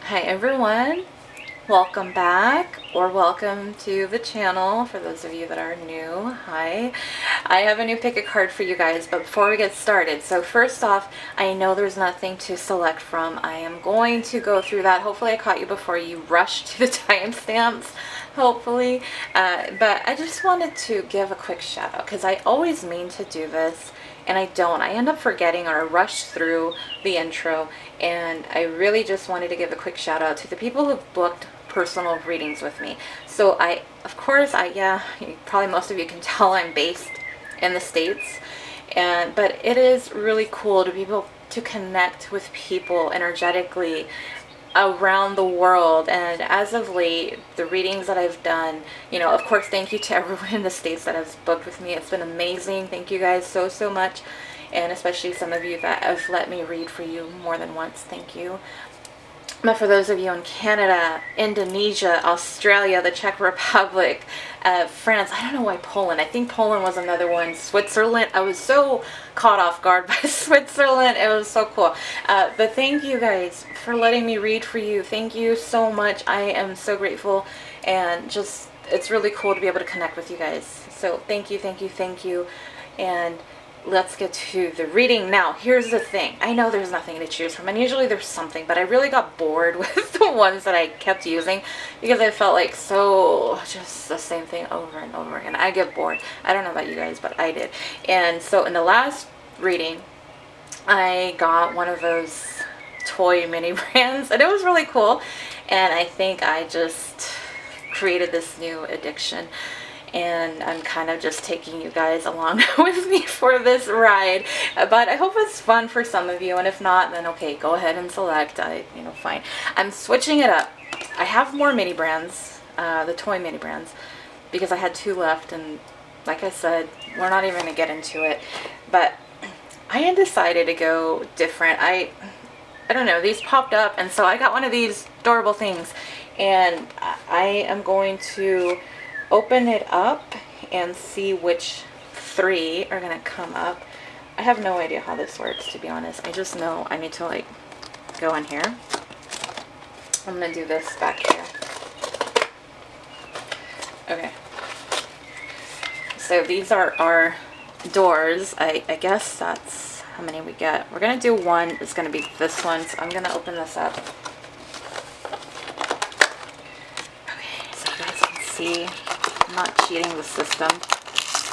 Hi everyone, welcome back or welcome to the channel for those of you that are new. Hi, I have a new pick a card for you guys, but before we get started, so first off, I know there's nothing to select from. I am going to go through that. Hopefully I caught you before you rushed to the timestamps, hopefully, but I just wanted to give a quick shout out because I always mean to do this and I don't. I end up forgetting or rush through the intro, and I really just wanted to give a quick shout out to the people who've booked personal readings with me. So of course, probably most of you can tell I'm based in the States, but it is really cool to be able to connect with people energetically around the world. And as of late, the readings that I've done, of course, thank you to everyone in the States that has booked with me. It's been amazing. Thank you guys so much, and especially some of you that have let me read for you more than once. Thank you. But for those of you in Canada, Indonesia, Australia, the Czech Republic, France, I don't know why Poland. I think Poland was another one. Switzerland. I was so caught off guard by Switzerland. It was so cool. But thank you guys for letting me read for you. Thank you so much. I am so grateful, and just it's really cool to be able to connect with you guys. So thank you. And let's get to the reading now. Here's the thing. I know there's nothing to choose from, and usually there's something, but I really got bored with the ones that I kept using because I felt like just the same thing over and over again. I get bored. I don't know about you guys, but I did. And so in the last reading, I got one of those toy mini brands, and it was really cool. And I think I just created this new addiction, and I'm kind of just taking you guys along with me for this ride. But I hope it's fun for some of you, and if not, then okay, go ahead and select. Fine. I'm switching it up. I have more mini brands, the toy mini brands, because I had 2 left, and like I said, we're not even going to get into it. But I had decided to go different. I don't know, these popped up, and so I got one of these adorable things, and I am going to open it up and see which 3 are gonna come up. I have no idea how this works, to be honest. I just know I need to go in here. I'm gonna do this back here. Okay. So these are our doors. I guess that's how many we get. We're gonna do 1. It's gonna be this one. So I'm gonna open this up. Okay, so you guys can see I'm not cheating the system.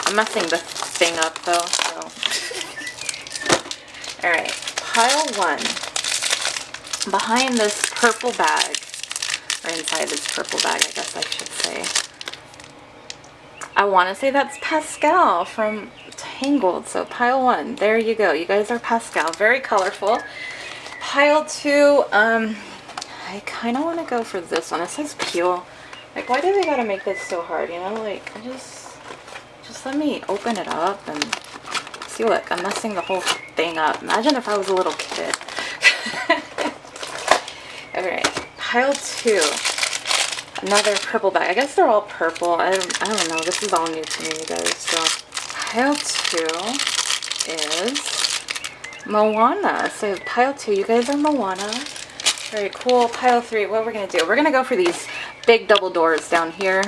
I'm messing the thing up though, so. Alright, pile 1. Behind this purple bag, or inside this purple bag, I guess I should say. I want to say that's Pascal from Tangled, so pile 1. There you go. You guys are Pascal. Very colorful. Pile 2, I kind of want to go for this one. It says peel. Why do they gotta make this so hard, just let me open it up and see. Look, I'm messing the whole thing up. Imagine if I was a little kid. Alright, pile 2. Another purple bag. I guess they're all purple. I don't know. This is all new to me, you guys. So, pile 2 is Moana. So, pile 2, you guys are Moana. Very cool. Pile 3, what we're going to do? We're going to go for these big double doors down here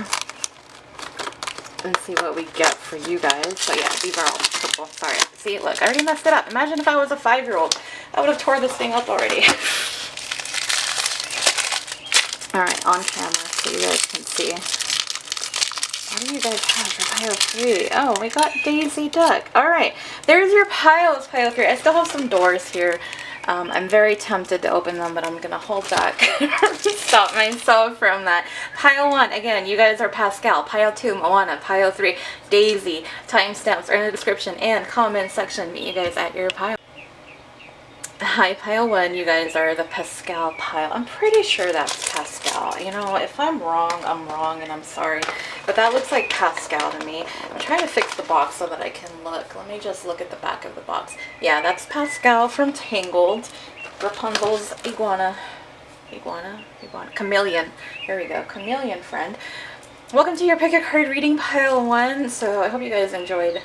and see what we get for you guys. So yeah, these are all purple. Sorry. See, look, I already messed it up. Imagine if I was a 5-year-old. I would have tore this thing up already. Alright, on camera so you guys can see. What do you guys have for pile 3? Oh, we got Daisy Duck. Alright, there's your piles, pile 3. I still have some doors here. I'm very tempted to open them, but I'm going to hold back. Stop myself from that. Pile 1, again, you guys are Pascal. Pile 2, Moana. Pile 3, Daisy. Timestamps are in the description and comment section. Meet you guys at your pile. Hi, pile 1, you guys are the Pascal pile. I'm pretty sure that's Pascal. If I'm wrong, I'm wrong, and I'm sorry. But that looks like Pascal to me. I'm trying to fix the box so that I can look. Let me just look at the back of the box. Yeah, that's Pascal from Tangled. Rapunzel's chameleon. There we go, chameleon friend. Welcome to your pick a card reading, pile 1. So I hope you guys enjoyed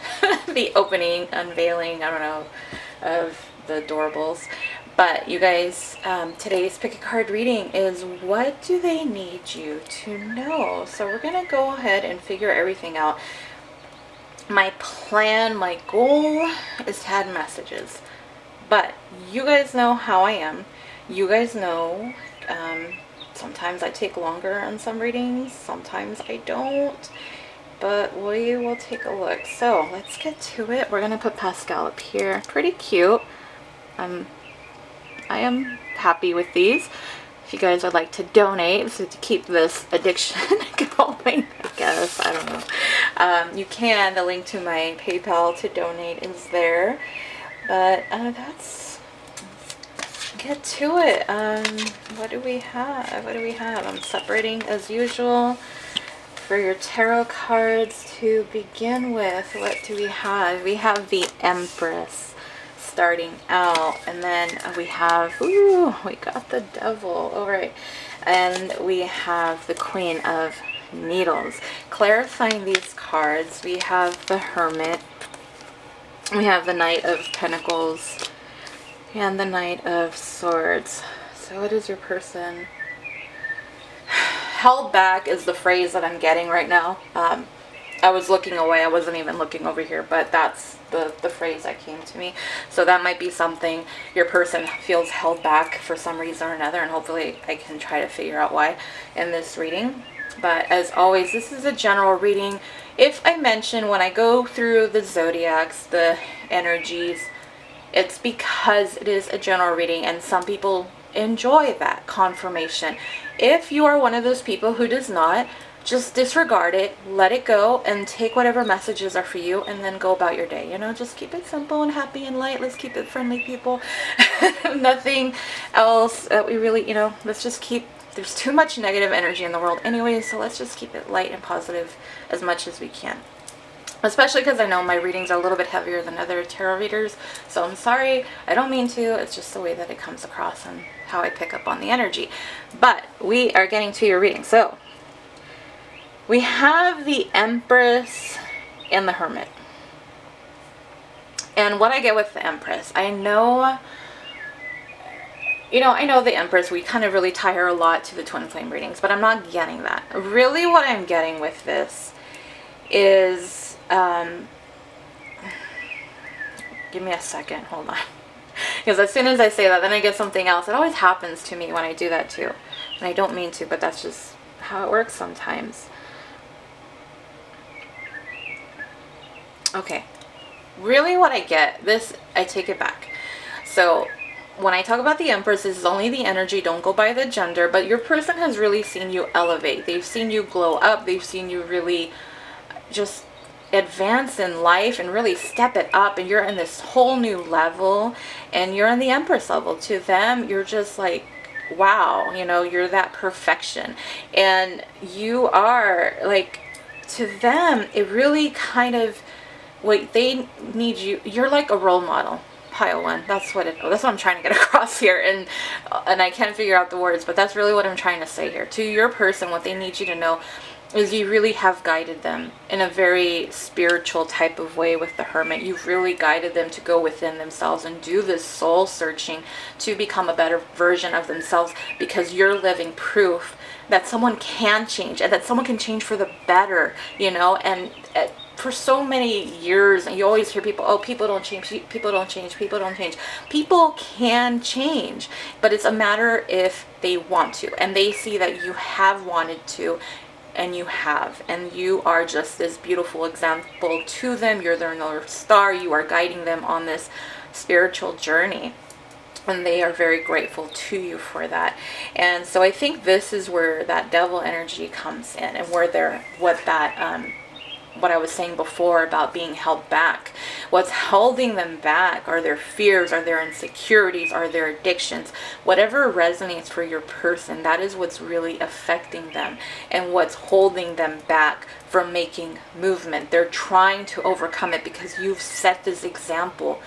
the opening, unveiling, I don't know, of the adorables. But you guys, today's pick a card reading is what do they need you to know? So we're going to go ahead and figure everything out. My plan, my goal is to add messages. But you guys know how I am. You guys know sometimes I take longer on some readings. Sometimes I don't. But we will take a look. So let's get to it. We're going to put Pascal up here. Pretty cute. I am happy with these. If you guys would like to donate so to keep this addiction going, I guess, I don't know. You can. The link to my PayPal to donate is there. But let's get to it. What do we have? What do we have? I'm separating as usual. For your tarot cards to begin with, what do we have? We have the Empress starting out, and then we have, ooh, we got the Devil, all right, and we have the Queen of Needles. Clarifying these cards, we have the Hermit, we have the Knight of Pentacles, and the Knight of Swords. So what is your person? Held back is the phrase that I'm getting right now. I was looking away. I wasn't even looking over here, but that's the phrase that came to me. So that might be something your person feels held back for some reason or another, and hopefully I can try to figure out why in this reading. But as always, this is a general reading. If I mention when I go through the zodiacs, the energies, it's because it is a general reading, and some people enjoy that confirmation. If you are one of those people who does not, just disregard it, let it go, and take whatever messages are for you, and then go about your day. You know, just keep it simple and happy and light. Let's keep it friendly, people. Nothing else that we really, you know, let's just keep, there's too much negative energy in the world anyway, so let's just keep it light and positive as much as we can. Especially because I know my readings are a little bit heavier than other tarot readers, so I'm sorry, I don't mean to, it's just the way that it comes across and how I pick up on the energy. But we are getting to your reading. So we have the Empress and the Hermit. And what I get with the Empress, I know, you know, I know the Empress, we kind of really tie her a lot to the twin flame readings, but I'm not getting that. Really what I'm getting with this is, give me a second, hold on. Because as soon as I say that, then I get something else. It always happens to me when I do that too. And I don't mean to, but that's just how it works sometimes. Okay, really what I get, this, I take it back. So when I talk about the Empress, this is only the energy, don't go by the gender, but your person has really seen you elevate. They've seen you glow up. They've seen you really just advance in life and really step it up, and you're in this whole new level, and you're in the Empress level. To them, you're just like, wow, you know, you're that perfection. And you are like, to them, it really kind of, what they need you, you're like a role model. Pile one, that's what I'm trying to get across here, and I can't figure out the words, but that's really what I'm trying to say here. To your person, what they need you to know is you really have guided them in a very spiritual type of way with the Hermit. You've really guided them to go within themselves and do this soul searching to become a better version of themselves, because you're living proof that someone can change, and that someone can change for the better, you know. And for so many years, and you always hear people, oh, people don't change, people don't change, people don't change. People can change, but it's a matter if they want to, and they see that you have wanted to, and you have, and you are just this beautiful example to them. You're their North Star. You are guiding them on this spiritual journey, and they are very grateful to you for that. And so I think this is where that Devil energy comes in, and where they're, what I was saying before about being held back. What's holding them back are their fears, are their insecurities, are their addictions. Whatever resonates for your person, that is what's really affecting them, and what's holding them back from making movement. They're trying to overcome it because you've set this example.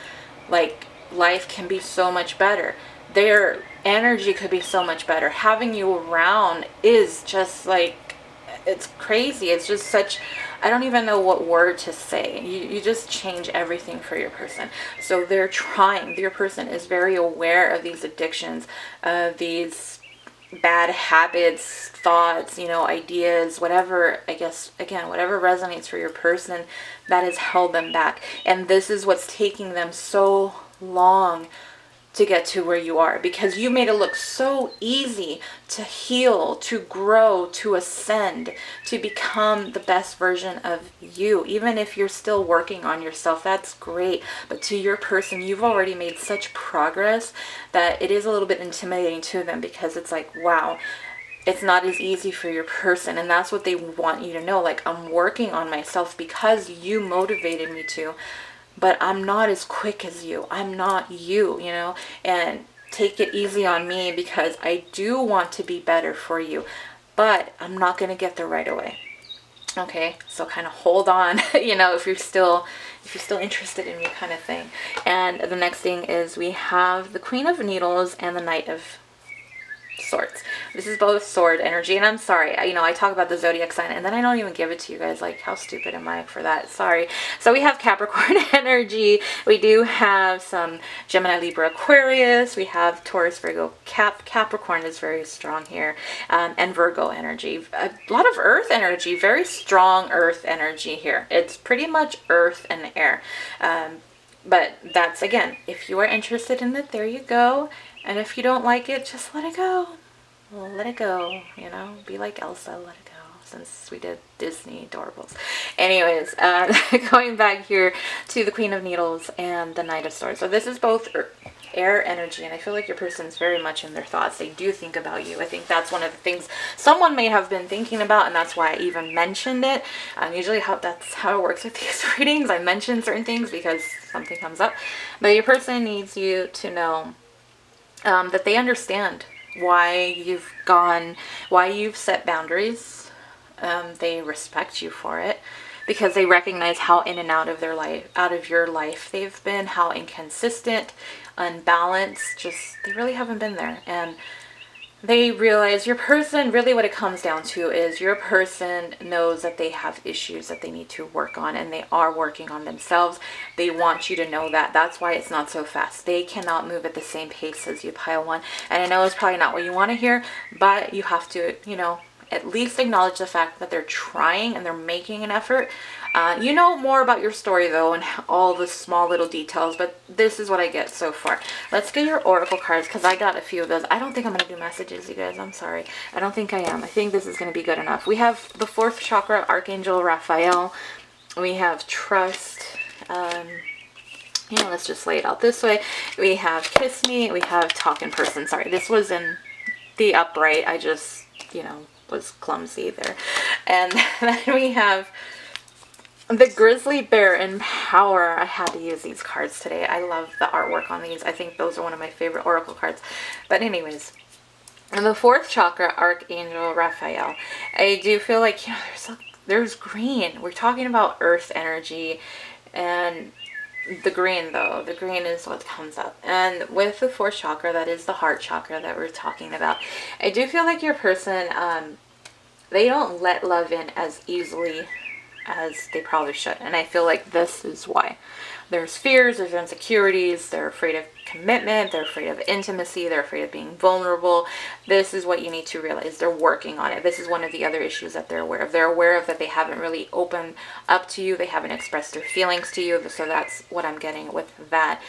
Like, life can be so much better. Their energy could be so much better. Having you around is just like, it's crazy. It's just such I don't even know what word to say. You just change everything for your person. So they're trying. Your person is very aware of these addictions, these bad habits, thoughts, ideas, whatever, I guess, again, whatever resonates for your person that has held them back. And this is what's taking them so long to get to where you are, because you made it look so easy to heal, to grow, to ascend, to become the best version of you. Even if you're still working on yourself, that's great. But to your person, you've already made such progress that it is a little bit intimidating to them, because it's like, wow, it's not as easy for your person. And that's what they want you to know. Like, I'm working on myself because you motivated me to, but I'm not as quick as you. I'm not you, and take it easy on me, because I do want to be better for you, but I'm not going to get there right away. Okay, so kind of hold on, if you're still interested in me, kind of thing. And the next thing is we have the Queen of Needles and the Knight of Swords. This is both sword energy, and I'm sorry, I talk about the zodiac sign and then I don't even give it to you guys. Like, how stupid am I for that? Sorry. So we have Capricorn energy. We do have some Gemini, Libra, Aquarius. We have Taurus, Virgo, Capricorn is very strong here, and Virgo energy. A lot of earth energy, very strong earth energy here. It's pretty much earth and air. But that's, again, if you are interested in it, there you go. And if you don't like it, just let it go. Let it go, be like Elsa, let it go, since we did Disney adorables. Anyways, going back here to the Queen of Needles and the Knight of Swords. So this is both air energy, and I feel like your person's very much in their thoughts. They do think about you. I think that's one of the things someone may have been thinking about, and that's why I even mentioned it. Usually that's how it works with these readings. I mention certain things because something comes up. But your person needs you to know that they understand why you've set boundaries. They respect you for it, because they recognize how in and out of your life they've been, how inconsistent, unbalanced, just they really haven't been there. And they realize your person, really what it comes down to is your person knows that they have issues that they need to work on, and they are working on themselves. They want you to know that. That's why it's not so fast. They cannot move at the same pace as you, pile one. And I know it's probably not what you want to hear, but you have to, at least acknowledge the fact that they're trying and they're making an effort. You know more about your story, though, and all the small little details, but this is what I get so far. Let's get your oracle cards, because I got a few of those. I don't think I'm going to do messages, you guys. I'm sorry. I don't think I am. I think this is going to be good enough. We have the 4th chakra, Archangel Raphael. We have trust. Let's just lay it out this way. We have kiss me. We have talk in person. Sorry, this was in the upright. I just, was clumsy there. And then we have the grizzly bear in power. I had to use these cards today. I love the artwork on these. I think those are one of my favorite oracle cards. But anyways, in the 4th chakra, Archangel Raphael, I do feel like, there's green. We're talking about earth energy, and the green, though, the green is what comes up. And with the 4th chakra, that is the heart chakra that we're talking about, I do feel like your person, they don't let love in as easily as they probably should. And I feel like this is why. There's fears, there's insecurities, they're afraid of commitment, they're afraid of intimacy, they're afraid of being vulnerable. This is what you need to realize. They're working on it. This is one of the other issues that they're aware of. They're aware of that they haven't really opened up to you. They haven't expressed their feelings to you. So that's what I'm getting with that.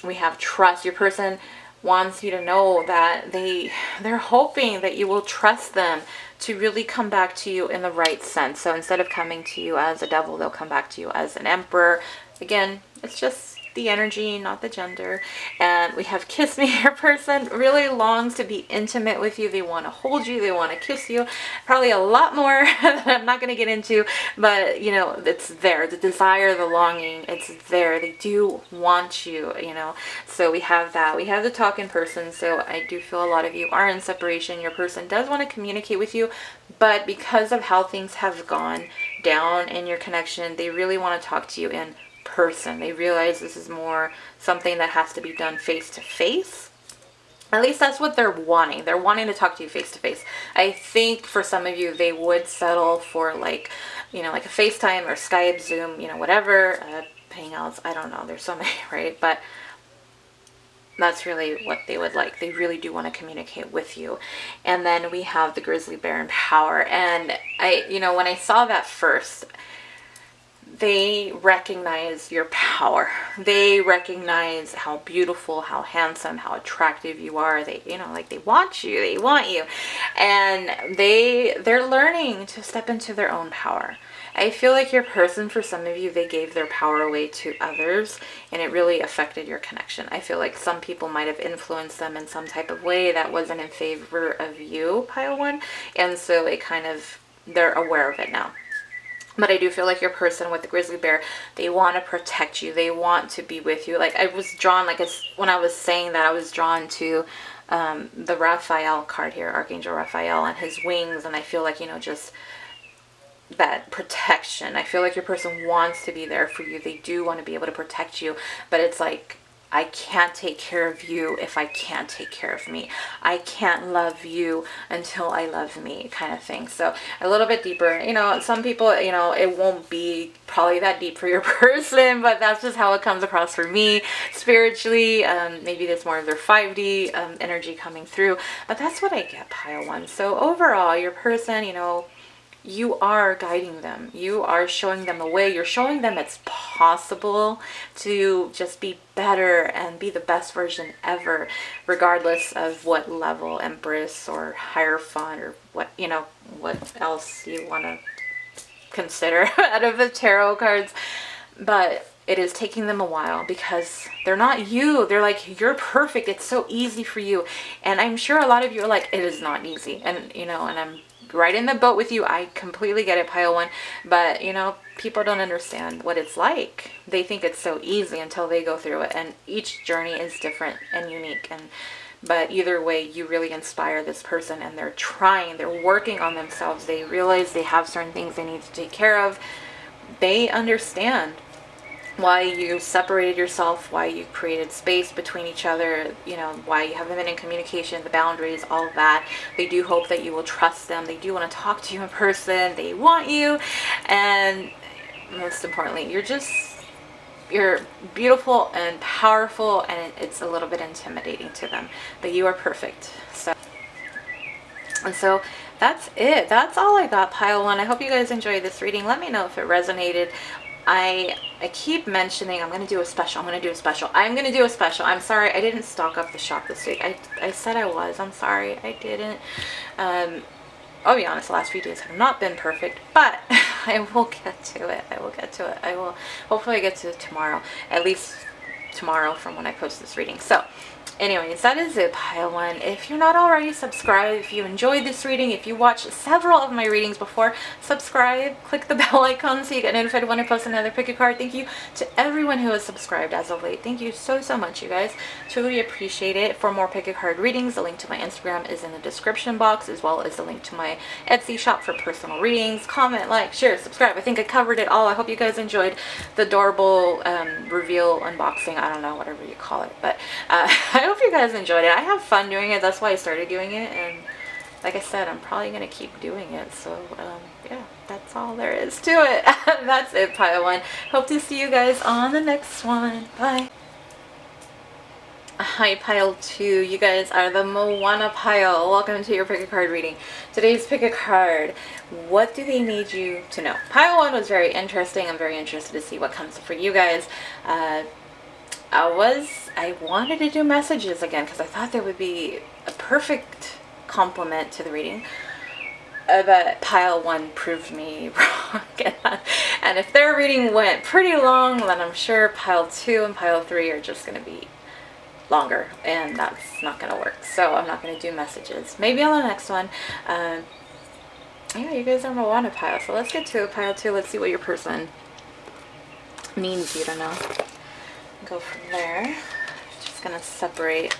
We have trust. Your person wants you to know that they're hoping that you will trust them to really come back to you in the right sense. So instead of coming to you as a devil, they'll come back to you as an emperor. Again, it's just the energy, not the gender. And we have kiss me. Your person really longs to be intimate with you. They want to hold you. They want to kiss you. Probably a lot more that I'm not going to get into, but it's there. The desire, the longing, it's there. They do want you, So we have that. We have the talk in person. So I do feel a lot of you are in separation. Your person does want to communicate with you, but because of how things have gone down in your connection, they really want to talk to you in person. They realize this is more something that has to be done face to face. At least that's what they're wanting. They're wanting to talk to you face to face. I think for some of you, they would settle for like you know, like a FaceTime or Skype, Zoom, you know, whatever, Hangouts, I don't know, there's so many, right? But that's really what they would like. They really do want to communicate with you. And then we have the grizzly bear in power. And I, you know, when I saw that first, they recognize your power. They recognize how beautiful, how handsome, how attractive you are. They, you know, like they want you, they want you. And they're learning to step into their own power. I feel like your person, for some of you, they gave their power away to others and it really affected your connection. I feel like some people might have influenced them in some type of way that wasn't in favor of you, pile one. And so it kind of, they're aware of it now. But I do feel like your person with the grizzly bear, they want to protect you. They want to be with you. Like I was drawn, like when I was saying that, I was drawn to the Raphael card here, Archangel Raphael and his wings. And I feel like, you know, just that protection. I feel like your person wants to be there for you. They do want to be able to protect you. But it's like, I can't take care of you if I can't take care of me. I can't love you until I love me, kind of thing. So a little bit deeper. You know, some people, you know, it won't be probably that deep for your person, but that's just how it comes across for me spiritually. Maybe there's more of their 5D energy coming through, but that's what I get, pile one. So overall, your person, you know, you are guiding them. You are showing them the way. You're showing them it's possible to just be better and be the best version ever, regardless of what level, Empress or Hierophant or what, you know, what else you want to consider out of the tarot cards. But it is taking them a while because they're not you. They're like, you're perfect. It's so easy for you. And I'm sure a lot of you are like, it is not easy. And, you know, and I'm right in the boat with you. I completely get it, pile one. But, you know, people don't understand what it's like. They think it's so easy until they go through it. And each journey is different and unique. But either way, you really inspire this person and they're trying, they're working on themselves. They realize they have certain things they need to take care of. They understand why you separated yourself, why you created space between each other, you know, why you haven't been in communication, the boundaries, all of that. They do hope that you will trust them. They do want to talk to you in person. They want you. And most importantly, you're beautiful and powerful, and it's a little bit intimidating to them, but you are perfect. So that's it. That's all I got, pile one. I hope you guys enjoyed this reading. Let me know if it resonated. I keep mentioning I'm going to do a special. I'm going to do a special. I'm going to do a special. I'm sorry. I didn't stock up the shop this week. I said I was. I'm sorry. I didn't. I'll be honest, the last few days have not been perfect, but I will get to it. I will get to it. I will hopefully get to it tomorrow. At least tomorrow from when I post this reading. So anyways, that is it, pile one. If you're not already, subscribe. If you enjoyed this reading, if you watched several of my readings before, subscribe. Click the bell icon so you get notified when I post another pick a card. Thank you to everyone who has subscribed as of late. Thank you so much, you guys. Truly appreciate it. For more pick a card readings, the link to my Instagram is in the description box, as well as the link to my Etsy shop for personal readings. Comment, like, share, subscribe. I think I covered it all. I hope you guys enjoyed the adorable reveal unboxing. I don't know, whatever you call it, but I hope you guys enjoyed it. I have fun doing it. That's why I started doing it. And like I said, I'm probably going to keep doing it. So, yeah, that's all there is to it. That's it, pile one. Hope to see you guys on the next one. Bye. Hi, pile two. You guys are the Moana pile. Welcome to your pick a card reading. Today's pick a card. What do they need you to know? Pile one was very interesting. I'm very interested to see what comes for you guys. I wanted to do messages again because I thought there would be a perfect complement to the reading. But pile one proved me wrong. And if their reading went pretty long, then I'm sure pile two and pile three are just going to be longer. And that's not going to work. So I'm not going to do messages. Maybe on the next one. Yeah, you guys are Moana pile. So let's get to pile two. Let's see what your person needs you to know. Go from there. Just gonna separate,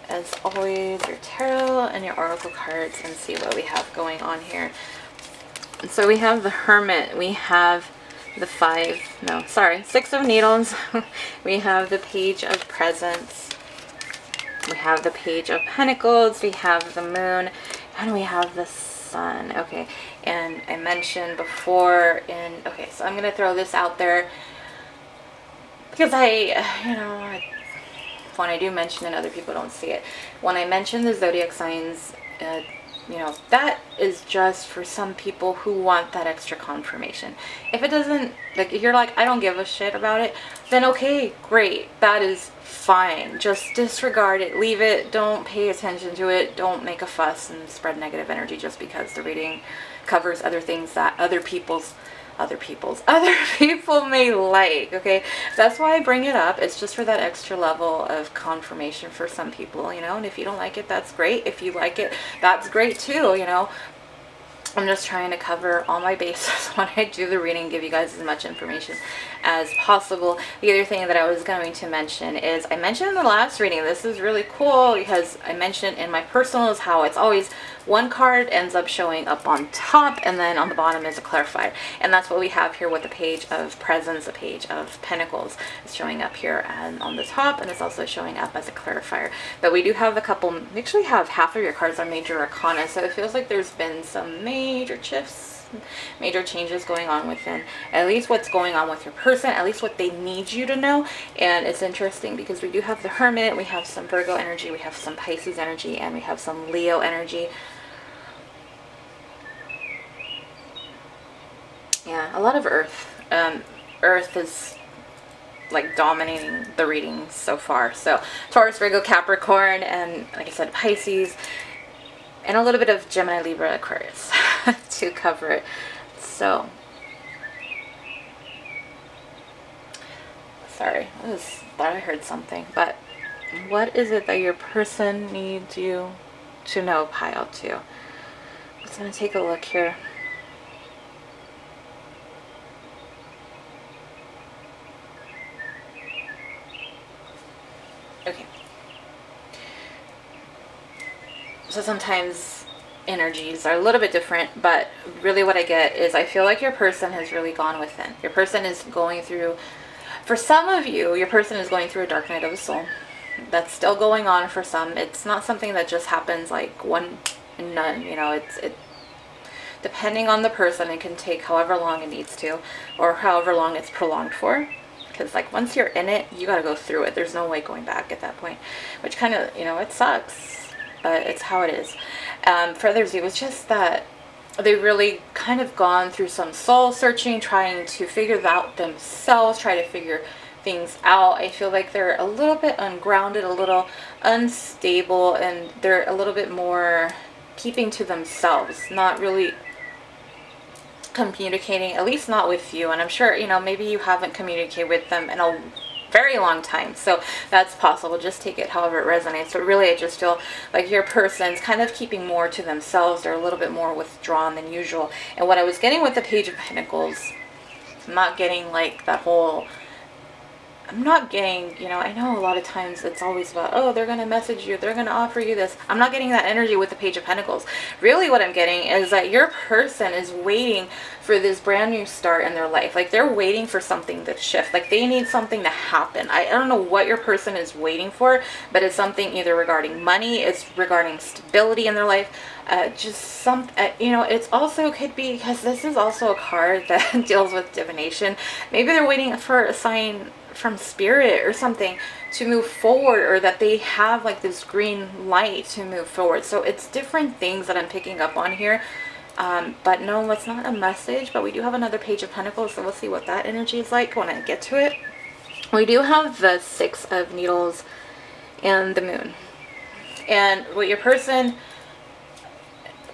as always, your tarot and your oracle cards and see what we have going on here. And so we have the Hermit, we have the Six of Needles, we have the Page of Presents, we have the Page of Pentacles, we have the Moon, and we have the sun. Okay, and I mentioned before okay, so I'm going to throw this out there because when I do mention it, other people don't see it. When I mention the zodiac signs, that is just for some people who want that extra confirmation. If it doesn't, like, if you're like, I don't give a shit about it, then okay, great. That is fine. Just disregard it, leave it, don't pay attention to it, don't make a fuss and spread negative energy just because the reading covers other things that other people may like. Okay, that's why I bring it up. It's just for that extra level of confirmation for some people, and if you don't like it, that's great. If you like it, that's great too. I'm just trying to cover all my bases when I do the reading, give you guys as much information as possible. The other thing that I was going to mention is, I mentioned in the last reading, this is really cool because I mentioned in my personals how it's always one card ends up showing up on top and then on the bottom is a clarifier. And that's what we have here with the Page of Presents, the Page of Pentacles. It's showing up here and on the top, and it's also showing up as a clarifier. But we do have a couple, we actually have half of your cards are major arcana, so it feels like there's been some major shifts, major changes going on within, at least what's going on with your person, at least what they need you to know. And it's interesting because we do have the Hermit, we have some Virgo energy, we have some Pisces energy, and we have some Leo energy. Yeah, a lot of Earth. Earth is like dominating the readings so far. So Taurus, Virgo, Capricorn, and like I said, Pisces, and a little bit of Gemini, Libra, Aquarius to cover it. So, sorry, I thought I heard something, but what is it that your person needs you to know, pile two? I'm just going to take a look here. Okay. So sometimes energies are a little bit different, but really what I get is I feel like your person has really gone within. Your person is going through, for some of you, your person is going through a dark night of the soul. That's still going on for some. It's not something that just happens like one and none, it depending on the person, it can take however long it needs to, or however long it's prolonged for. Because like once you're in it, you got to go through it. There's no way going back at that point, which kind of, it sucks, but it's how it is. For others, it was just that they really kind of gone through some soul searching, trying to figure out themselves, try to figure things out. I feel like they're a little bit ungrounded, a little unstable, and they're a little bit more keeping to themselves, not really communicating, at least not with you. And I'm sure, maybe you haven't communicated with them in a very long time, so that's possible. Just take it however it resonates. But really, I just feel like your person's kind of keeping more to themselves. They're a little bit more withdrawn than usual. And what I was getting with the Page of Pentacles, I'm not getting like that whole, I'm not getting, I know a lot of times it's always about, oh, they're going to message you, they're going to offer you this. I'm not getting that energy with the Page of Pentacles. Really what I'm getting is that your person is waiting for this brand new start in their life. Like they're waiting for something to shift. Like they need something to happen. I don't know what your person is waiting for, but it's something either regarding money, it's regarding stability in their life. Just some, it's also could be, because this is also a card that deals with divination. Maybe they're waiting for a sign from spirit or something to move forward, or that they have like this green light to move forward. So it's different things that I'm picking up on here. But no, it's not a message, but we do have another Page of Pentacles, so we'll see what that energy is like when I get to it. We do have the Six of Needles and the Moon. And what your person,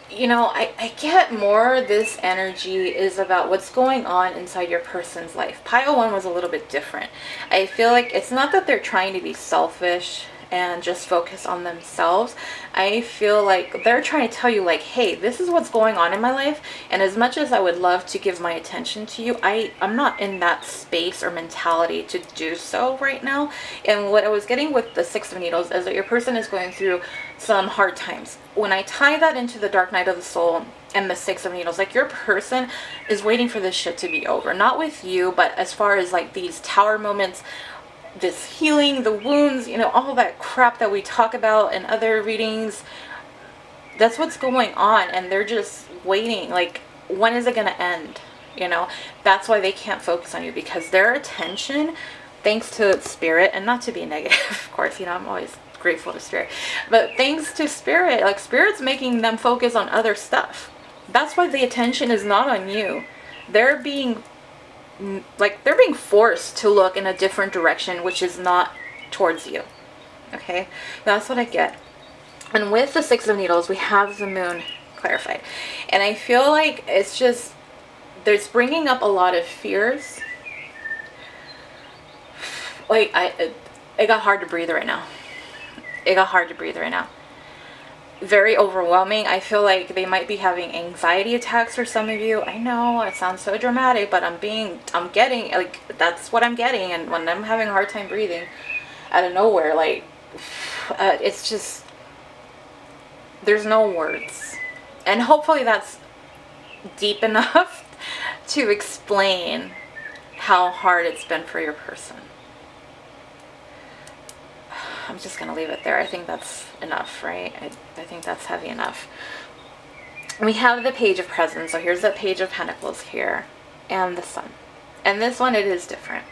I get more this energy is about what's going on inside your person's life. Pile 1 was a little bit different. I feel like it's not that they're trying to be selfish and just focus on themselves. I feel like they're trying to tell you like, hey, this is what's going on in my life, and as much as I would love to give my attention to you, I'm not in that space or mentality to do so right now. And what I was getting with the Six of Needles is that your person is going through some hard times. When I tie that into the Dark Night of the Soul and the Six of Needles, like your person is waiting for this shit to be over. Not with you, but as far as like these tower moments, this healing, the wounds, all that crap that we talk about in other readings, That's what's going on, and they're just waiting, like, when is it going to end? You know, that's why they can't focus on you, because their attention, thanks to spirit, and not to be negative, of course, you know, I'm always grateful to spirit, but thanks to spirit, like, spirit's making them focus on other stuff. That's why the attention is not on you. They're being, like, they're being forced to look in a different direction, which is not towards you. Okay, that's what I get. And with the Six of Needles, we have the moon clarified. And I feel like it's just, there's bringing up a lot of fears. Like, it got hard to breathe right now. It got hard to breathe right now. Very overwhelming. I feel like they might be having anxiety attacks for some of you. I know it sounds so dramatic, but I'm getting, like, that's what I'm getting. And when I'm having a hard time breathing out of nowhere, like, it's just, there's no words. And hopefully that's deep enough to explain how hard it's been for your person. I'm just going to leave it there. I think that's enough, right? I think that's heavy enough. We have the Page of Presents. So here's the Page of Pentacles here. And the Sun. And this one, it is different.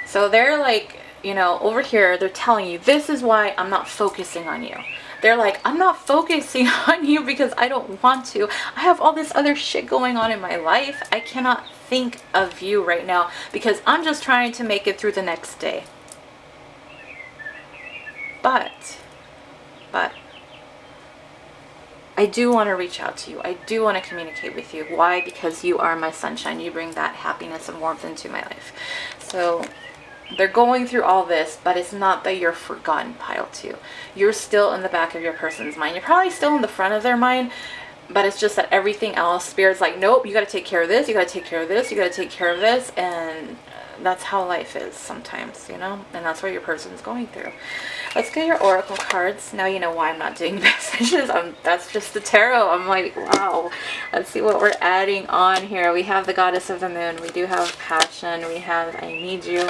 So they're like, you know, over here, they're telling you, this is why I'm not focusing on you. They're like, I'm not focusing on you because I don't want to. I have all this other shit going on in my life. I cannot think of you right now because I'm just trying to make it through the next day. But I do want to reach out to you. I do want to communicate with you. Why? Because you are my sunshine. You bring that happiness and warmth into my life. So they're going through all this, but it's not that you're forgotten, pile 2. You're still in the back of your person's mind. You're probably still in the front of their mind, but it's just that everything else, Spirit's like, nope, you got to take care of this, you got to take care of this, you got to take care of this, and that's how life is sometimes, you know, and that's what your person's going through. Let's get your oracle cards. Now you know why I'm not doing messages. That's just the tarot. I'm like, wow. Let's see what we're adding on here. We have the Goddess of the Moon. We do have passion. We have I need you.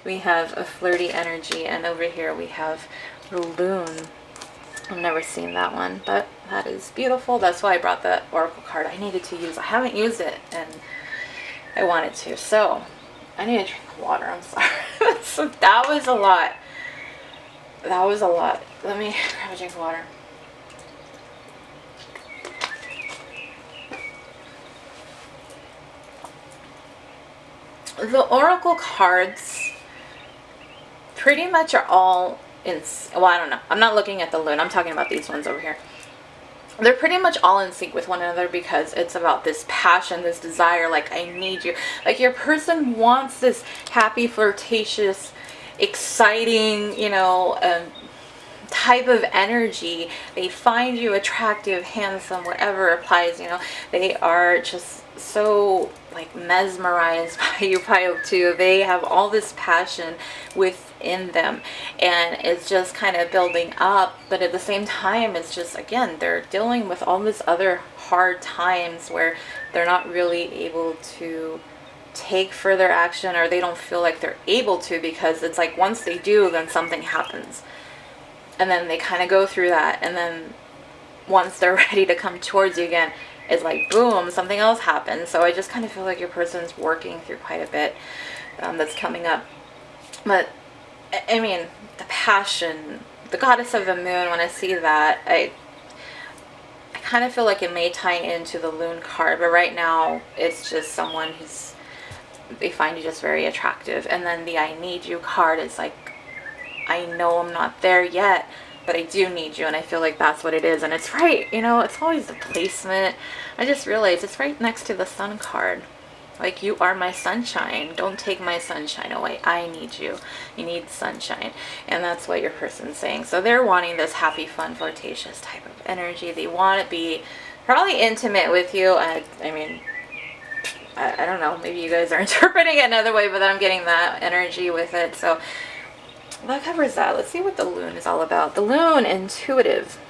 We have a flirty energy. And over here we have the Loon. I've never seen that one, but that is beautiful. That's why I brought the oracle card. I needed to use. I haven't used it, and I wanted to. So I need to drink water. I'm sorry. So that was a lot. That was a lot. Let me grab a drink of water. The oracle cards pretty much are all in, well, I don't know. I'm not looking at the Loon. I'm talking about these ones over here. They're pretty much all in sync with one another because it's about this passion, this desire, like, I need you. Like, your person wants this happy, flirtatious, exciting, you know, type of energy. They find you attractive, handsome, whatever applies, you know. They are just so, like, mesmerized by you, pile 2. They have all this passion within them, and it's just kind of building up, but at the same time, it's just, again, they're dealing with all this other hard times where they're not really able to take further action, or they don't feel like they're able to, because it's like once they do, then something happens. And then they kind of go through that, and then once they're ready to come towards you again, it's like, boom, something else happens. So I just kind of feel like your person's working through quite a bit that's coming up. But, I mean, the passion, the Goddess of the Moon, when I see that, I kind of feel like it may tie into the Loon card, but right now, it's just someone who's, they find you just very attractive. And then the I need you card is like, I know I'm not there yet, but I do need you, and I feel like that's what it is. And it's right, you know, it's always the placement. I just realized it's right next to the Sun card. Like, you are my sunshine. Don't take my sunshine away. I need you. You need sunshine. And that's what your person's saying. So they're wanting this happy, fun, flirtatious type of energy. They want to be probably intimate with you. I mean, I don't know. Maybe you guys are interpreting it another way, but I'm getting that energy with it. So that covers that. Let's see what the Loon is all about. The Loon, intuitive.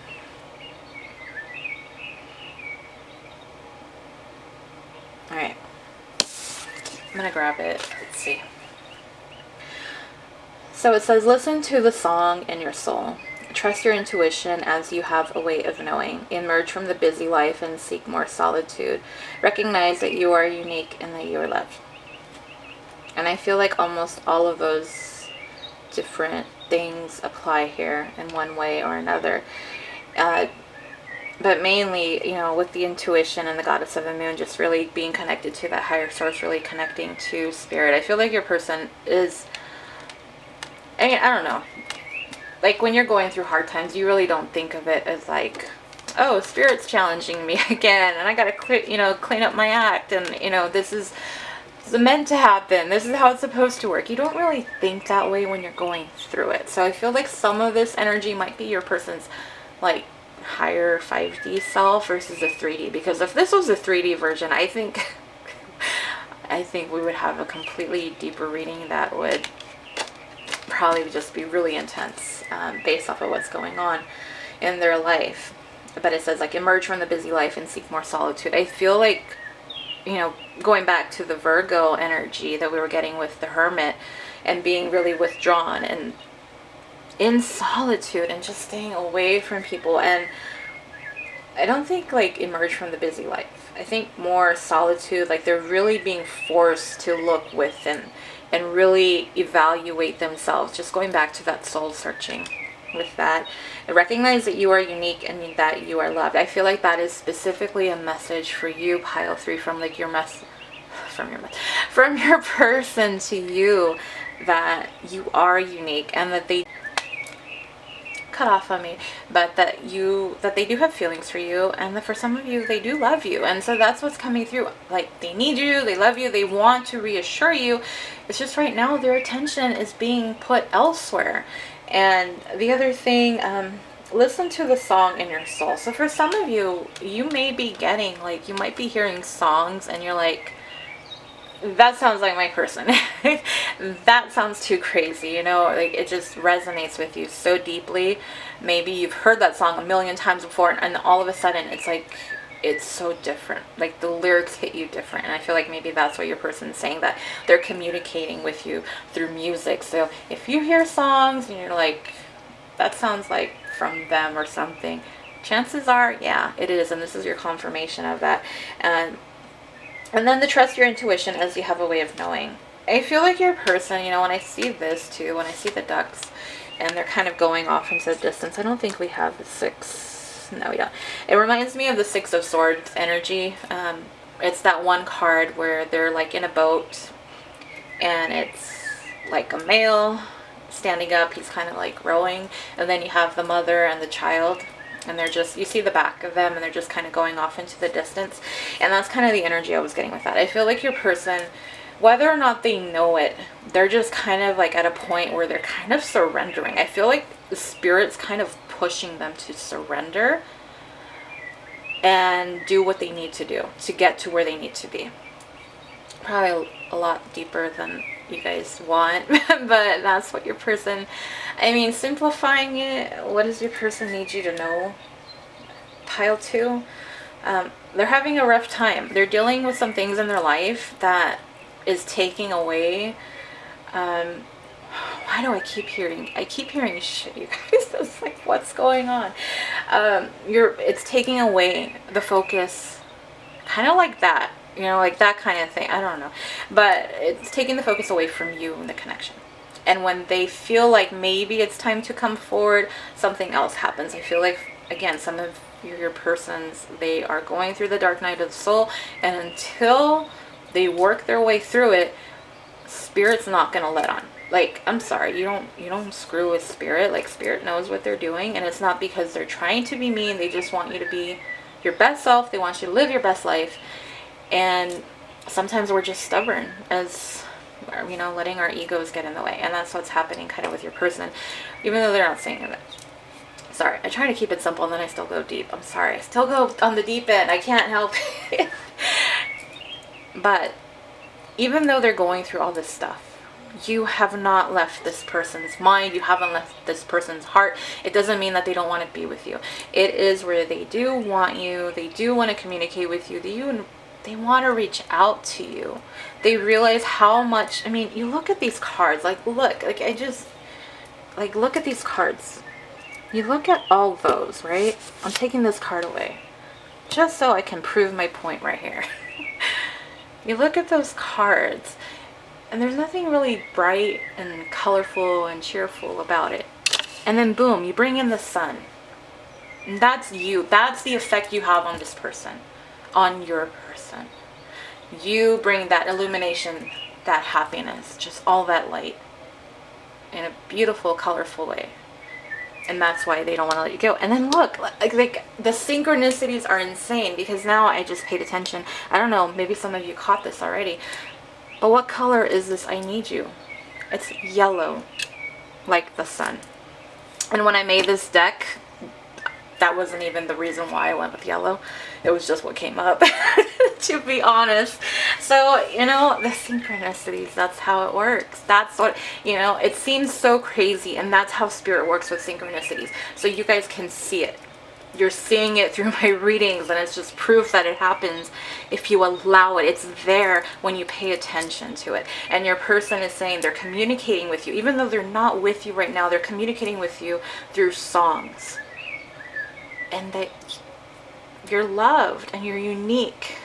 Alright. I'm going to grab it. Let's see. So it says, listen to the song in your soul. Trust your intuition as you have a way of knowing. Emerge from the busy life and seek more solitude. Recognize that you are unique and that you are loved. And I feel like almost all of those different things apply here in one way or another. But mainly, you know, with the intuition and the goddess of the moon, just really being connected to that higher source, really connecting to spirit. I feel like your person is, I mean, I don't know. Like when you're going through hard times, you really don't think of it as like, oh, spirit's challenging me again, and I gotta clean up my act, and this is meant to happen. This is how it's supposed to work. You don't really think that way when you're going through it. So I feel like some of this energy might be your person's like higher 5D self versus a 3D. Because if this was a 3D version, I think we would have a completely deeper reading that would probably just be really intense, based off of what's going on in their life. But it says like emerge from the busy life and seek more solitude. I feel like, going back to the Virgo energy that we were getting with the Hermit and being really withdrawn and in solitude and just staying away from people. And I don't think like emerge from the busy life. I think more solitude, like they're really being forced to look within and really evaluate themselves. Just going back to that soul searching with that. And recognize that you are unique and that you are loved. I feel like that is specifically a message for you, pile 3, from like from your person to you, that you are unique and that they cut off on me, but that they do have feelings for you, and that for some of you they do love you. And so that's what's coming through. Like they need you, they love you, they want to reassure you. It's just right now their attention is being put elsewhere. And the other thing, listen to the song in your soul. So for some of you, you may be getting like, you might be hearing songs and you're like, that sounds like my person. That sounds too crazy, like it just resonates with you so deeply. Maybe you've heard that song a million times before, and all of a sudden it's like, it's so different. Like the lyrics hit you different. And I feel like maybe that's what your person's saying, that they're communicating with you through music. So if you hear songs and you're like, that sounds like from them or something, chances are, yeah, it is. And this is your confirmation of that. And then to trust your intuition as you have a way of knowing. I feel like your person, when I see this too, when I see the ducks and they're kind of going off into the distance, I don't think we have the 6. No, we don't. It reminds me of the 6 of Swords energy. It's that one card where they're like in a boat and it's like a male standing up. He's kind of like rowing. And then you have the mother and the child. And they're just, you see the back of them and they're just kind of going off into the distance. And that's kind of the energy I was getting with that. I feel like your person, whether or not they know it, they're just kind of like at a point where they're kind of surrendering. I feel like the spirit's kind of pushing them to surrender and do what they need to do to get to where they need to be. Probably a lot deeper than you guys want, but that's what your person, simplifying it, what does your person need you to know? Pile 2, they're having a rough time. They're dealing with some things in their life that is taking away, why do I keep hearing shit, you guys? It's like, what's going on? It's taking away the focus, kind of like that. Like that kind of thing. I don't know. But it's taking the focus away from you and the connection. And when they feel like maybe it's time to come forward, something else happens. I feel like, again, some of your persons, they are going through the dark night of the soul. And until they work their way through it, spirit's not going to let on. Like, I'm sorry, you don't screw with spirit. Like, spirit knows what they're doing. And it's not because they're trying to be mean. They just want you to be your best self. They want you to live your best life. And sometimes we're just stubborn as, letting our egos get in the way. And that's what's happening kind of with your person, even though they're not saying that. Sorry, I try to keep it simple and then I still go deep. I'm sorry, I still go on the deep end. I can't help it. But even though they're going through all this stuff, you have not left this person's mind. You haven't left this person's heart. It doesn't mean that they don't want to be with you. It is where they do want you. They do want to communicate with you. They want to reach out to you. They realize how much, you look at these cards, look at these cards. You look at all those, right? I'm taking this card away just so I can prove my point right here. You look at those cards, and there's nothing really bright and colorful and cheerful about it. And then boom, you bring in the sun. And that's you. That's the effect you have on this person, on your person. You bring that illumination, that happiness, just all that light in a beautiful, colorful way. And that's why they don't want to let you go. And then look, like the synchronicities are insane, because now I just paid attention. I don't know, maybe some of you caught this already. But what color is this I need you? It's yellow, like the sun. And when I made this deck, that wasn't even the reason why I went with yellow. It was just what came up, to be honest. So, you know, the synchronicities, that's how it works. That's what, you know, it seems so crazy, and that's how spirit works with synchronicities. So you guys can see it. You're seeing it through my readings, and it's just proof that it happens if you allow it. It's there when you pay attention to it. And your person is saying they're communicating with you. Even though they're not with you right now, they're communicating with you through songs. And that you're loved and you're unique,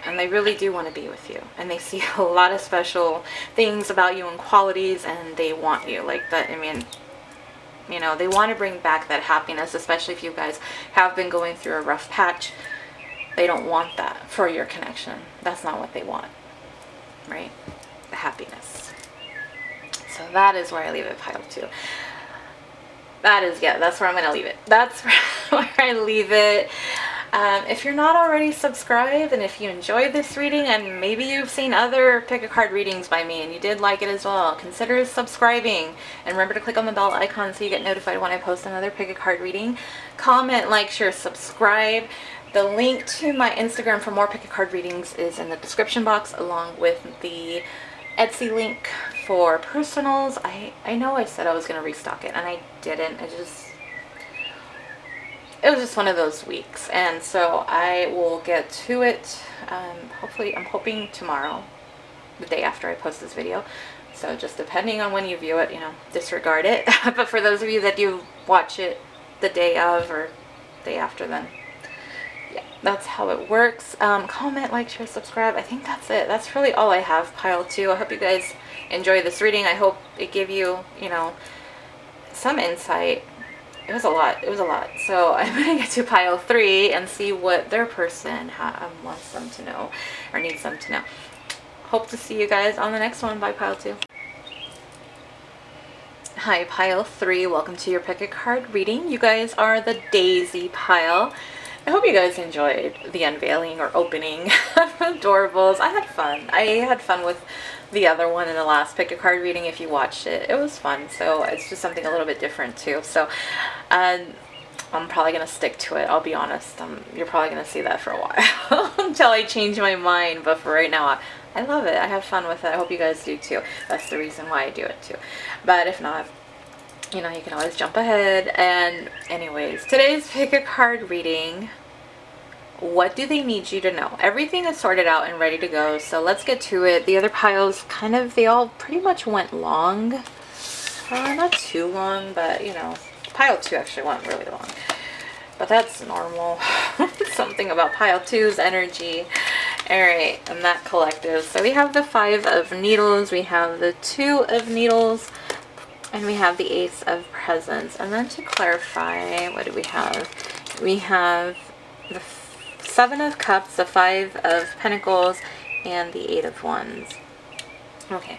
and they really do want to be with you, and they see a lot of special things about you and qualities, and they want you like that. I mean, you know, they want to bring back that happiness, especially if you guys have been going through a rough patch. They don't want that for your connection. That's not what they want, right? The happiness. So that is where I leave it, pile 2. That is, yeah, that's where I'm going to leave it. That's where I leave it. If you're not already subscribed, and if you enjoyed this reading, and maybe you've seen other pick a card readings by me and you did like it as well, consider subscribing. And remember to click on the bell icon so you get notified when I post another pick a card reading. Comment, like, share, subscribe. The link to my Instagram for more pick a card readings is in the description box, along with the Etsy link for personals. I know I said I was going to restock it, and I didn't. It was just one of those weeks, and so I will get to it. Hopefully, I'm hoping tomorrow, the day after I post this video. So just depending on when you view it, you know, disregard it. But for those of you that do watch it the day of or day after, then yeah, that's how it works. Comment, like, share, subscribe. I think that's it. That's really all I have, pile 2. I hope you guys enjoy this reading. I hope it gave you, you know, some insight. It was a lot. It was a lot. So I'm going to get to pile 3 and see what their person wants them to know or needs them to know. Hope to see you guys on the next one. Bye, pile 2. Hi, pile 3. Welcome to your pick a card reading. You guys are the Daisy pile. I hope you guys enjoyed the unveiling or opening of Adorables. I had fun. I had fun with the other one in the last pick a card reading. If you watched it, it was fun. So it's just something a little bit different too. So I'm probably going to stick to it. I'll be honest. You're probably going to see that for a while until I change my mind. But for right now, I love it. I have fun with it. I hope you guys do too. That's the reason why I do it too. But if not, you know, you can always jump ahead. And anyways, today's pick a card reading. What do they need you to know? Everything is sorted out and ready to go, so let's get to it. The other piles they all pretty much went long. Not too long, but you know, pile 2 actually went really long. But that's normal. Something about pile 2's energy. Alright, and that collective. So we have the 5 of Needles, we have the 2 of Needles, and we have the Ace of Presents. And then to clarify, what do we have? We have the 7 of Cups, the 5 of Pentacles, and the 8 of Wands. Okay,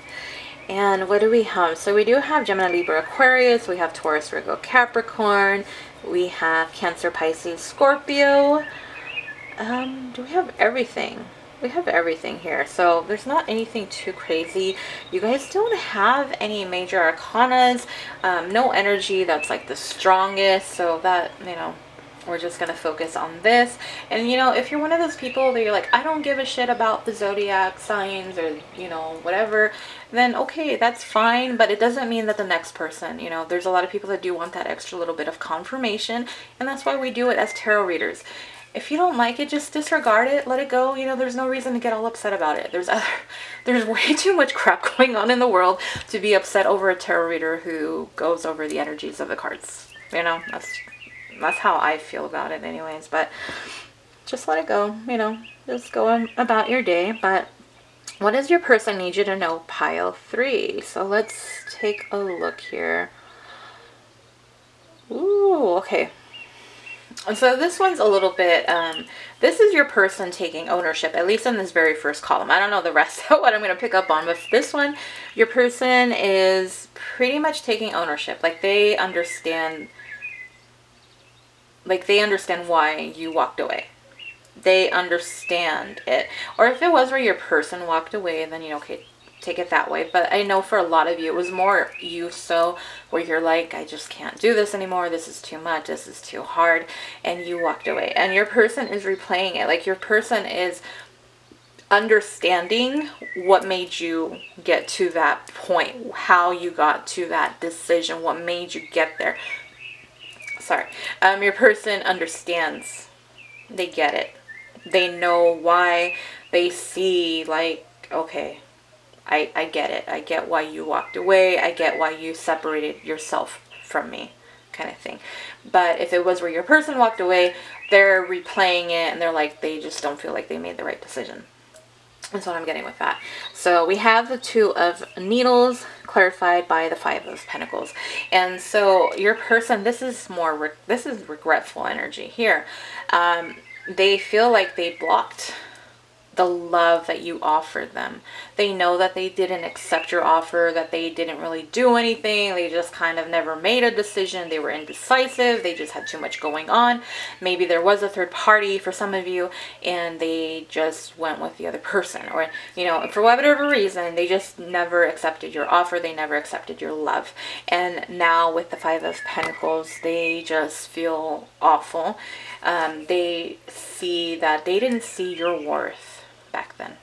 and what do we have? So we do have Gemini, Libra, Aquarius, we have Taurus, Virgo, Capricorn, we have Cancer, Pisces, Scorpio. Do we have everything? We have everything here, so there's not anything too crazy. You guys don't have any major arcanas, no energy that's like the strongest, so that, you know, we're just going to focus on this. And, you know, if you're one of those people that you're like, I don't give a shit about the zodiac signs or, you know, whatever, then okay, that's fine. But it doesn't mean that the next person, you know, there's a lot of people that do want that extra little bit of confirmation. And that's why we do it as tarot readers. If you don't like it, just disregard it, let it go. You know, there's no reason to get all upset about it. There's way too much crap going on in the world to be upset over a tarot reader who goes over the energies of the cards. You know, that's how I feel about it anyways. But just let it go, you know, just go about your day. But what does your person need you to know? Pile 3. So let's take a look here. Ooh, okay. So this one's a little bit, this is your person taking ownership, at least in this very first column. I don't know the rest of what I'm going to pick up on, but this one, your person is pretty much taking ownership. Like they understand why you walked away. They understand it. Or if it was where your person walked away, then, you know, okay, take it that way. But I know for a lot of you, it was more you, so where you're like, I just can't do this anymore. This is too much. This is too hard. And you walked away. And your person is replaying it. Like your person is understanding what made you get to that point, how you got to that decision, what made you get there. Sorry. Your person understands. They get it. They know why. They see, like, okay, I get it. I get why you walked away. I get why you separated yourself from me, kind of thing. But if it was where your person walked away, they're replaying it and they're like, they just don't feel like they made the right decision. That's what I'm getting with that. So we have the 2 of Needles clarified by the 5 of Pentacles. And so your person, this is regretful energy here. They feel like they blocked the love that you offered them. They know that they didn't accept your offer, that they didn't really do anything. They just kind of never made a decision. They were indecisive. They just had too much going on. Maybe there was a third party for some of you and they just went with the other person, or, you know, for whatever reason, they just never accepted your offer. They never accepted your love. And now with the 5 of Pentacles, they just feel awful. They see that they didn't see your worth back then.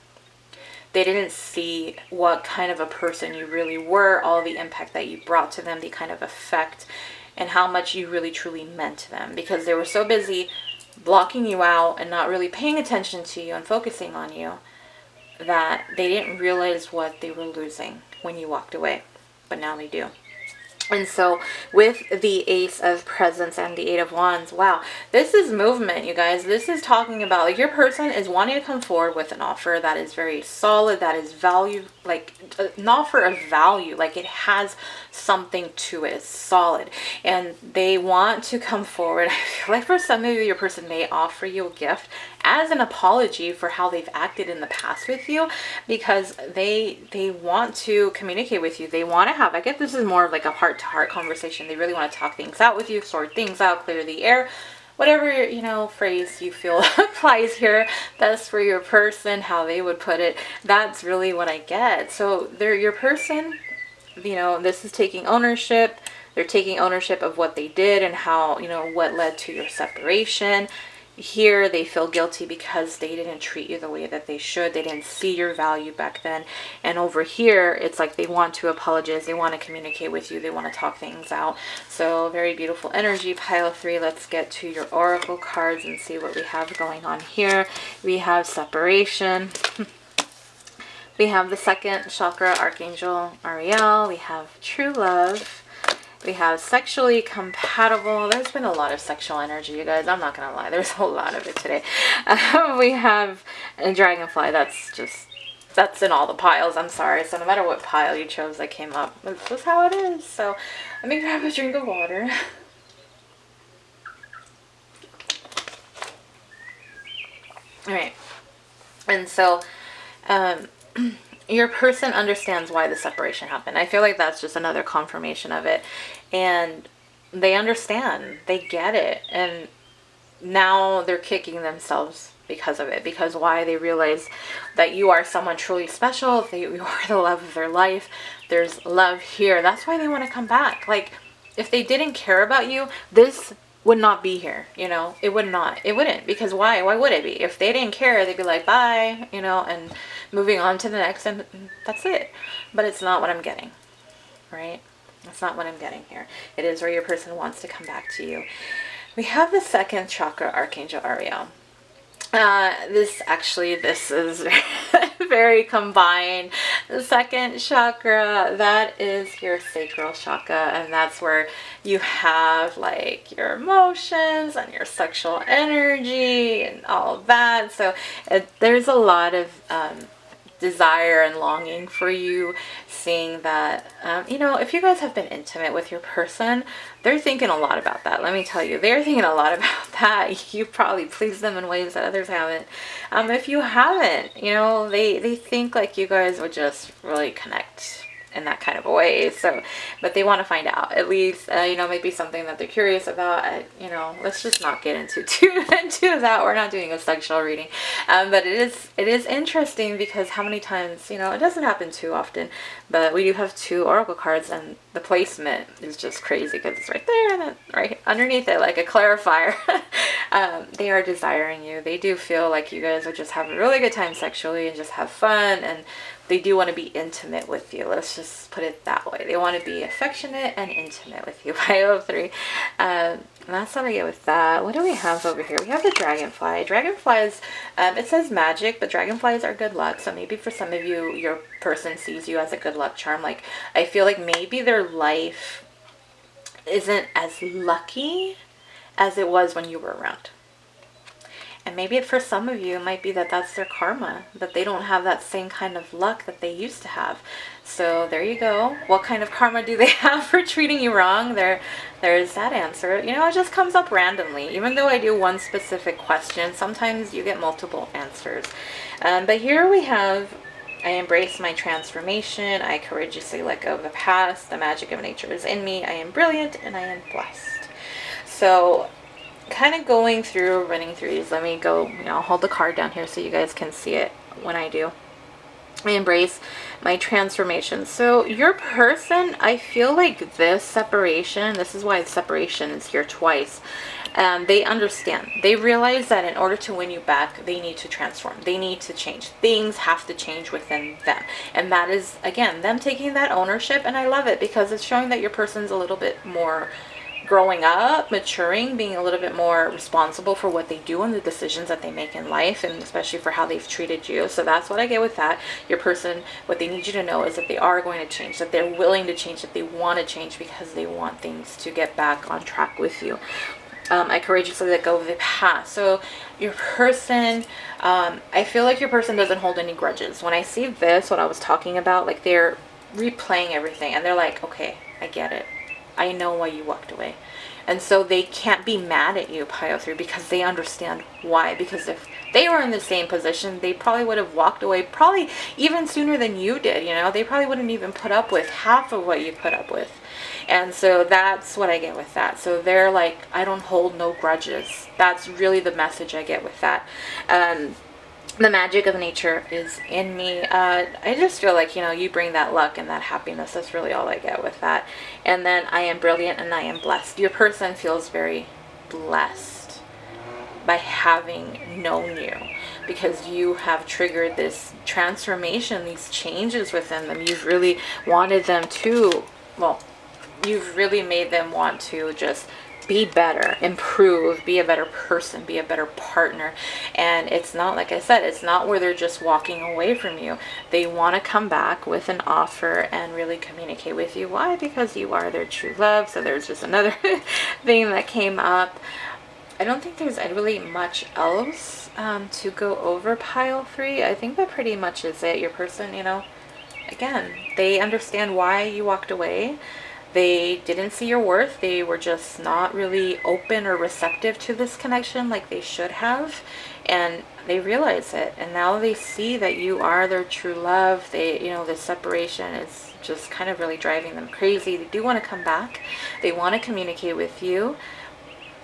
They didn't see what kind of a person you really were, all the impact that you brought to them, the kind of effect, and how much you really truly meant to them, because they were so busy blocking you out and not really paying attention to you and focusing on you that they didn't realize what they were losing when you walked away. But now they do. And so with the Ace of Presents and the 8 of Wands, wow, this is movement, you guys. This is talking about, like, your person is wanting to come forward with an offer that is very solid, that is value, like an offer of value, like it has something to it, it's solid. And they want to come forward. I feel like for some of you, your person may offer you a gift as an apology for how they've acted in the past with you, because they want to communicate with you. They want to have, I guess this is more of like a heart-to-heart conversation. They really want to talk things out with you, sort things out, clear the air, whatever, you know, phrase you feel applies here. That's for your person, how they would put it. That's really what I get. So they're your person, you know, this is taking ownership. They're taking ownership of what they did and how, you know, what led to your separation. Here they feel guilty because they didn't treat you the way that they should. They didn't see your value back then. And over here, it's like they want to apologize. They want to communicate with you. They want to talk things out. So very beautiful energy. Pile 3. Let's get to your oracle cards and see what we have going on here. We have separation. We have the 2nd chakra, Archangel Ariel. We have true love. We have sexually compatible. There's been a lot of sexual energy, you guys. I'm not going to lie. There's a lot of it today. We have a dragonfly. That's in all the piles. I'm sorry. So no matter what pile you chose that came up, this is how it is. So let me grab a drink of water. All right. And so, your person understands why the separation happened. I feel like that's just another confirmation of it. And they understand. They get it. And now they're kicking themselves because of it. Because why? They realize that you are someone truly special. That you are the love of their life. There's love here. That's why they want to come back. Like, if they didn't care about you, this would not be here, you know. It would not. It wouldn't. Because why? Why would it be? If they didn't care, they'd be like, bye, you know, and moving on to the next, and that's it. But it's not what I'm getting, right? That's not what I'm getting here. It is where your person wants to come back to you. We have the 2nd chakra, Archangel Ariel. This is very combined. The second chakra, that is your sacral chakra, and that's where you have like your emotions and your sexual energy and all of that. So there's a lot of desire and longing for you, seeing that you know, if you guys have been intimate with your person, they're thinking a lot about that. Let me tell you, they're thinking a lot about that. You probably pleased them in ways that others haven't. If you haven't, you know, they think like you guys would just really connect in that kind of a way. So, but they want to find out, at least, you know, maybe something that they're curious about. You know, let's just not get into into that. We're not doing a sexual reading, but it is interesting because how many times, you know, it doesn't happen too often, but we do have two oracle cards, and the placement is just crazy because it's right there and then right underneath it like a clarifier. They are desiring you. They do feel like you guys would just have a really good time sexually and just have fun, and they do want to be intimate with you. Let's just put it that way. They want to be affectionate and intimate with you. 503. That's what I get with that. What do we have over here? We have the dragonfly. Dragonflies, it says magic, but dragonflies are good luck. So maybe for some of you, your person sees you as a good luck charm. Like, I feel like maybe their life isn't as lucky as it was when you were around. And maybe for some of you, it might be that that's their karma, that they don't have that same kind of luck that they used to have. So there you go. What kind of karma do they have for treating you wrong? There's that answer. You know, it just comes up randomly. Even though I do one specific question, sometimes you get multiple answers. But here we have, I embrace my transformation. I courageously let go of the past. The magic of nature is in me. I am brilliant and I am blessed. So kind of going through, running through these. Let me go, you know, hold the card down here so you guys can see it when I do. I embrace my transformation. So your person, I feel like this separation, this is why the separation is here twice. They understand. They realize that in order to win you back, they need to transform. They need to change. Things have to change within them. And that is, again, them taking that ownership. And I love it because it's showing that your person's a little bit more growing up, maturing, being a little bit more responsible for what they do and the decisions that they make in life, and especially for how they've treated you. So that's what I get with that. Your person, what they need you to know is that they are going to change, that they're willing to change, that they want to change because they want things to get back on track with you. I courageously let go of the past. So your person, I feel like your person doesn't hold any grudges. When I see this, what I was talking about, like they're replaying everything and they're like, okay, I get it. I know why you walked away. And so they can't be mad at you, Pile 3, because they understand why. Because if they were in the same position, they probably would have walked away probably even sooner than you did, you know. They probably wouldn't even put up with half of what you put up with. And so that's what I get with that. So they're like, I don't hold no grudges. That's really the message I get with that. The magic of nature is in me. I just feel like, you know, you bring that luck and that happiness. That's really all I get with that. And then I am brilliant and I am blessed. Your person feels very blessed by having known you, because you have triggered this transformation, these changes within them. You've really wanted them to, well, you've really made them want to just be better, improve, be a better person, be a better partner. And it's not, like I said, it's not where they're just walking away from you. They want to come back with an offer and really communicate with you. Why? Because you are their true love. So there's just another thing that came up. I don't think there's really much else to go over, Pile 3. I think that pretty much is it. Your person, you know, again, they understand why you walked away. They didn't see your worth. They were just not really open or receptive to this connection like they should have. And they realize it. And now they see that you are their true love. They, you know, this separation is just kind of really driving them crazy. They do want to come back. They want to communicate with you.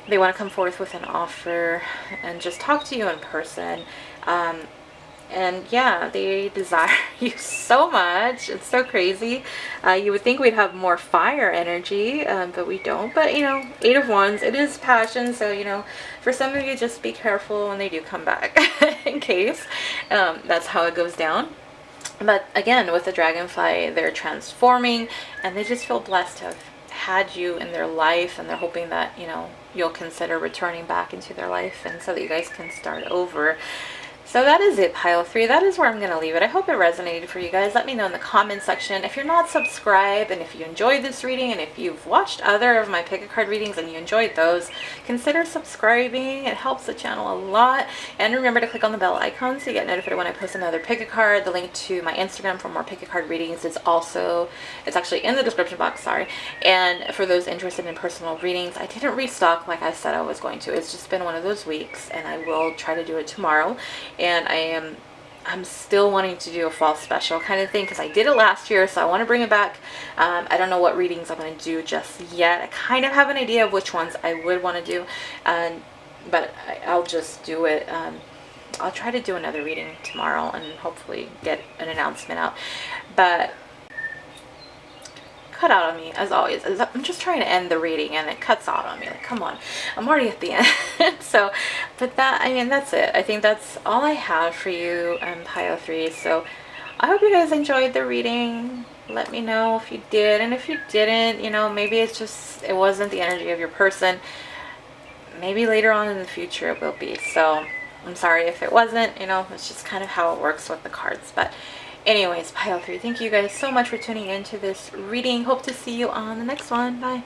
They want to come forth with an offer and just talk to you in person. And yeah, they desire you so much. It's so crazy. You would think we'd have more fire energy, but we don't. But, you know, 8 of Wands, it is passion. So, you know, for some of you, just be careful when they do come back in case. That's how it goes down. But again, with the dragonfly, they're transforming and they just feel blessed to have had you in their life, and they're hoping that, you know, you'll consider returning back into their life and so that you guys can start over. So that is it, pile 3. That is where I'm going to leave it. I hope it resonated for you guys. Let me know in the comment section. If you're not subscribed, and if you enjoyed this reading, and if you've watched other of my pick a card readings and you enjoyed those, consider subscribing. It helps the channel a lot. And remember to click on the bell icon so you get notified when I post another pick a card. The link to my Instagram for more pick a card readings is also, it's actually in the description box, sorry. And for those interested in personal readings, I didn't restock like I said I was going to. It's just been one of those weeks, and I will try to do it tomorrow. And I'm still wanting to do a fall special kind of thing because I did it last year, so I want to bring it back. I don't know what readings I'm going to do just yet. I kind of have an idea of which ones I would want to do, but I'll just do it. I'll try to do another reading tomorrow and hopefully get an announcement out. But cut out on me as always. I'm just trying to end the reading and it cuts out on me. Like, come on, I'm already at the end. So, but that, I mean, that's it. I think that's all I have for you, pile 3. So I hope you guys enjoyed the reading. Let me know if you did, and if you didn't, you know, maybe it's just, it wasn't the energy of your person. Maybe later on in the future it will be. So I'm sorry if it wasn't, you know, it's just kind of how it works with the cards. But anyways, pile 3, thank you guys so much for tuning in to this reading. Hope to see you on the next one. Bye.